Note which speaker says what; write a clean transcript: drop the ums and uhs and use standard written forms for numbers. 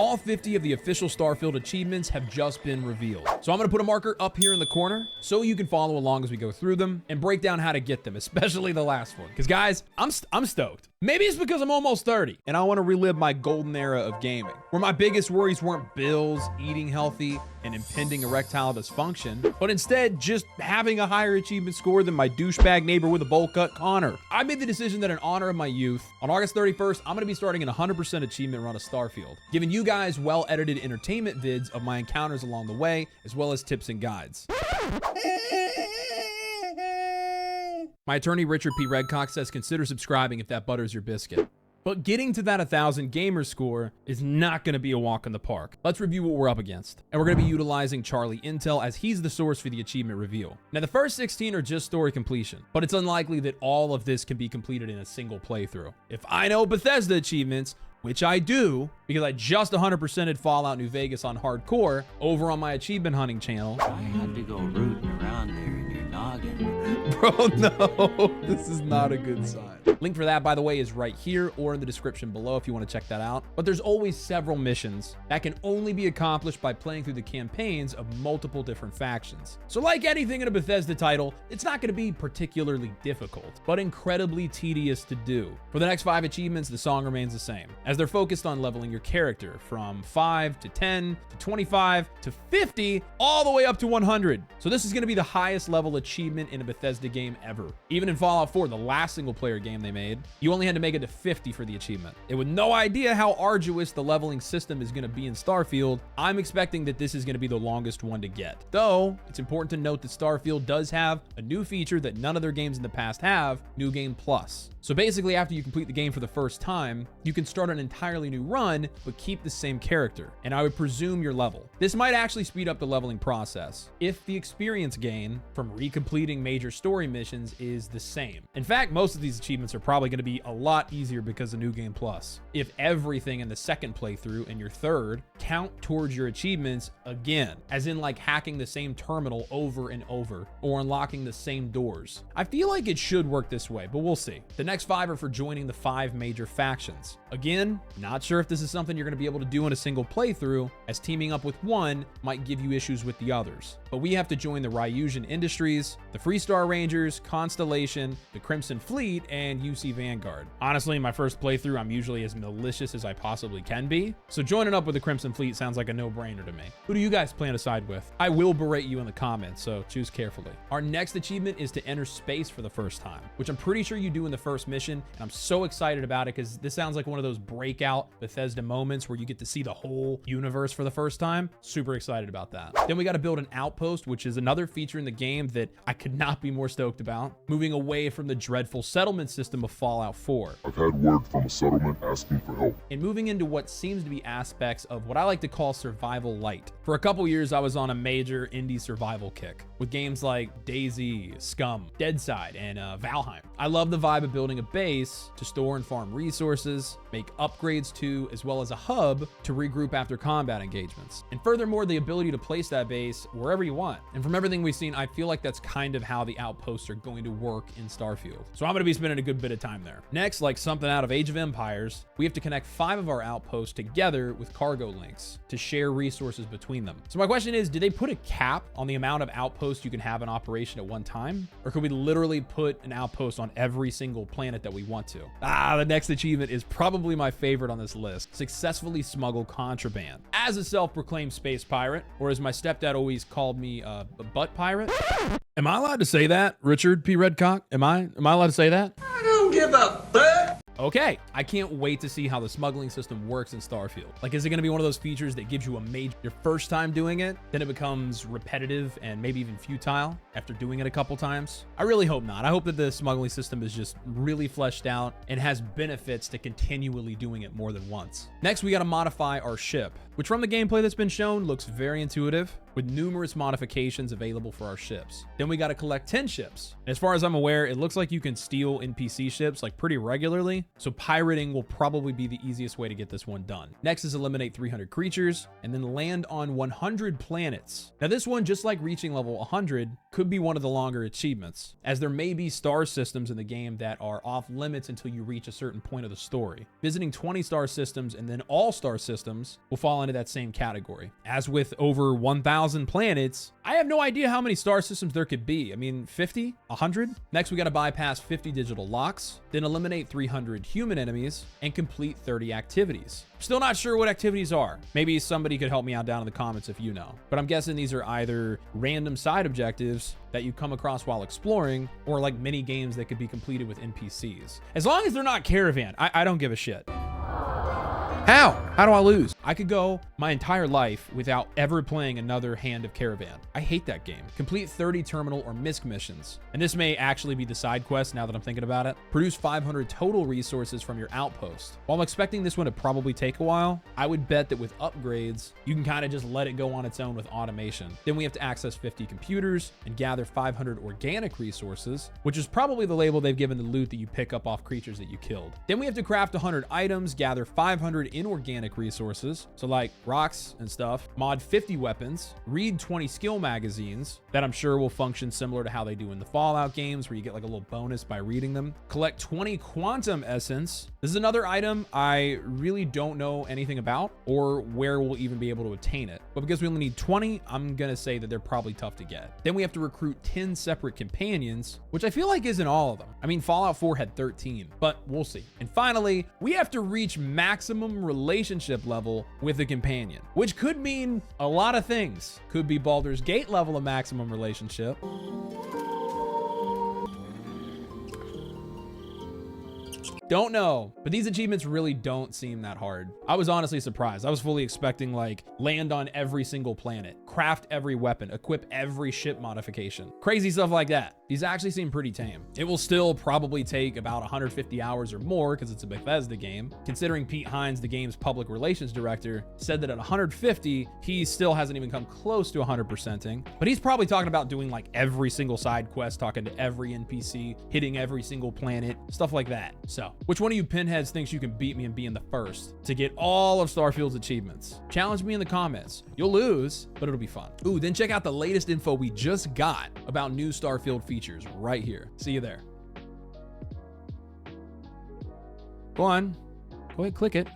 Speaker 1: all 50 of the official Starfield achievements have just been revealed. So I'm going to put a marker up here in the corner so you can follow along as we go through them and break down how to get them, especially the last one. Because guys, I'm stoked. Maybe it's because I'm almost 30 and I want to relive my golden era of gaming, where my biggest worries weren't bills, eating healthy, and impending erectile dysfunction, but instead just having a higher achievement score than my douchebag neighbor with a bowl cut, Connor. I made the decision that in honor of my youth, on August 31st, I'm going to be starting an 100% achievement run of Starfield, giving you guys well-edited entertainment vids of my encounters along the way, as well as tips and guides. My attorney, Richard P. Redcock, says consider subscribing if that butters your biscuit. But getting to that 1,000 gamer score is not going to be a walk in the park. Let's review what we're up against. And we're going to be utilizing Charlie Intel as he's the source for the achievement reveal. Now, the first 16 are just story completion, but it's unlikely that all of this can be completed in a single playthrough. If I know Bethesda achievements, which I do, because I just 100%ed Fallout New Vegas on hardcore over on my achievement hunting channel.
Speaker 2: I had to go rooting around there in your noggin.
Speaker 1: Bro, no, this is not a good sign. Link for that, by the way, is right here or in the description below if you want to check that out. But there's always several missions that can only be accomplished by playing through the campaigns of multiple different factions. So like anything in a Bethesda title, it's not going to be particularly difficult, but incredibly tedious to do. For the next 5 achievements, the song remains the same, as they're focused on leveling your character from 5 to 10 to 25 to 50, all the way up to 100. So this is going to be the highest level achievement in a Bethesda game ever. Even in Fallout 4, the last single player game they made, you only had to make it to 50 for the achievement. And with no idea how arduous the leveling system is going to be in Starfield, I'm expecting that this is going to be the longest one to get. Though, it's important to note that Starfield does have a new feature that none of their games in the past have, New Game Plus. So basically, after you complete the game for the first time, you can start an entirely new run, but keep the same character, and I would presume your level. This might actually speed up the leveling process, if the experience gain from recompleting major story missions is the same. In fact, most of these achievements are probably going to be a lot easier because of New Game Plus. If everything in the second playthrough and your third count towards your achievements again, as in like hacking the same terminal over and over, or unlocking the same doors. I feel like it should work this way, but we'll see. The next 5 are for joining the 5 major factions. Again, not sure if this is something you're going to be able to do in a single playthrough, as teaming up with one might give you issues with the others. But we have to join the Ryusian Industries, the Freestar Rangers, Constellation, the Crimson Fleet, and UC Vanguard. Honestly, in my first playthrough, I'm usually as malicious as I possibly can be, so joining up with the Crimson Fleet sounds like a no-brainer to me. Who do you guys plan to side with? I will berate you in the comments, so choose carefully. Our next achievement is to enter space for the first time, which I'm pretty sure you do in the first mission, and I'm so excited about it because this sounds like one of those breakout Bethesda moments where you get to see the whole universe for the first time. Super excited about that. Then we got to build an outpost, which is another feature in the game that I could not be more stoked about, moving away from the dreadful settlement system of Fallout 4.
Speaker 3: I've had word from a settlement asking for help.
Speaker 1: And moving into what seems to be aspects of what I like to call survival light. For a couple years, I was on a major indie survival kick with games like DayZ, Scum, Deadside, and Valheim. I love the vibe of building a base to store and farm resources, make upgrades to, as well as a hub to regroup after combat engagements. And furthermore, the ability to place that base wherever you want. And from everything we've seen, I feel like that's kind of how the outposts are going to work in Starfield. So I'm going to be spending a good bit of time there. Next, like something out of Age of Empires, we have to connect 5 of our outposts together with cargo links to share resources between them. So my question is, did they put a cap on the amount of outposts you can have in operation at one time? Or could we literally put an outpost on every single planet that we want to? The next achievement is probably my favorite on this list. Successfully smuggle contraband. As a self-proclaimed space pirate, or as my stepdad always called me, a butt pirate. Am I allowed to say that, Richard P. Redcock? Am I allowed to say that?
Speaker 2: I don't give a fuck.
Speaker 1: Okay, I can't wait to see how the smuggling system works in Starfield. Like, is it gonna be one of those features that gives you a major, your first time doing it, then it becomes repetitive and maybe even futile after doing it a couple times? I really hope not. I hope that the smuggling system is just really fleshed out and has benefits to continually doing it more than once. Next, we gotta modify our ship, which from the gameplay that's been shown looks very intuitive, with numerous modifications available for our ships. Then we got to collect 10 ships. As far as I'm aware, it looks like you can steal NPC ships like pretty regularly, so pirating will probably be the easiest way to get this one done. Next is eliminate 300 creatures, and then land on 100 planets. Now this one, just like reaching level 100, could be one of the longer achievements, as there may be star systems in the game that are off limits until you reach a certain point of the story. Visiting 20 star systems and then all star systems will fall into that same category. As with over 1,000 planets, I have no idea how many star systems there could be. I mean, 50, 100? Next, we got to bypass 50 digital locks, then eliminate 300 human enemies, and complete 30 activities. Still not sure what activities are. Maybe somebody could help me out down in the comments if you know. But I'm guessing these are either random side objectives that you come across while exploring, or like mini games that could be completed with NPCs. As long as they're not caravan, I don't give a shit. How do I lose? I could go my entire life without ever playing another Hand of Caravan. I hate that game. Complete 30 terminal or misc missions. And this may actually be the side quest now that I'm thinking about it. Produce 500 total resources from your outpost. While I'm expecting this one to probably take a while, I would bet that with upgrades, you can kind of just let it go on its own with automation. Then we have to access 50 computers and gather 500 organic resources, which is probably the label they've given the loot that you pick up off creatures that you killed. Then we have to craft 100 items, gather 500 inorganic resources, so like rocks and stuff, mod 50 weapons, read 20 skill magazines that I'm sure will function similar to how they do in the Fallout games, where you get like a little bonus by reading them, collect 20 quantum essence. This is another item I really don't know anything about or where we'll even be able to attain it, but because we only need 20, I'm gonna say that they're probably tough to get. Then we have to recruit 10 separate companions, which I feel like isn't all of them. I mean, Fallout 4 had 13, but we'll see. And finally, we have to reach maximum relationship level with a companion, which could mean a lot of things. Could be Baldur's Gate level of maximum relationship. Don't know, but these achievements really don't seem that hard. I was honestly surprised. I was fully expecting like land on every single planet, craft every weapon, equip every ship modification, crazy stuff like that. These actually seem pretty tame. It will still probably take about 150 hours or more because it's a Bethesda game, considering Pete Hines, the game's public relations director, said that at 150, he still hasn't even come close to 100%ing, but he's probably talking about doing like every single side quest, talking to every NPC, hitting every single planet, stuff like that. So which one of you pinheads thinks you can beat me and be in the first to get all of Starfield's achievements? Challenge me in the comments. You'll lose, but it'll be fun. Ooh, then check out the latest info we just got about new Starfield features right here. See you there. Go on, go ahead, click it.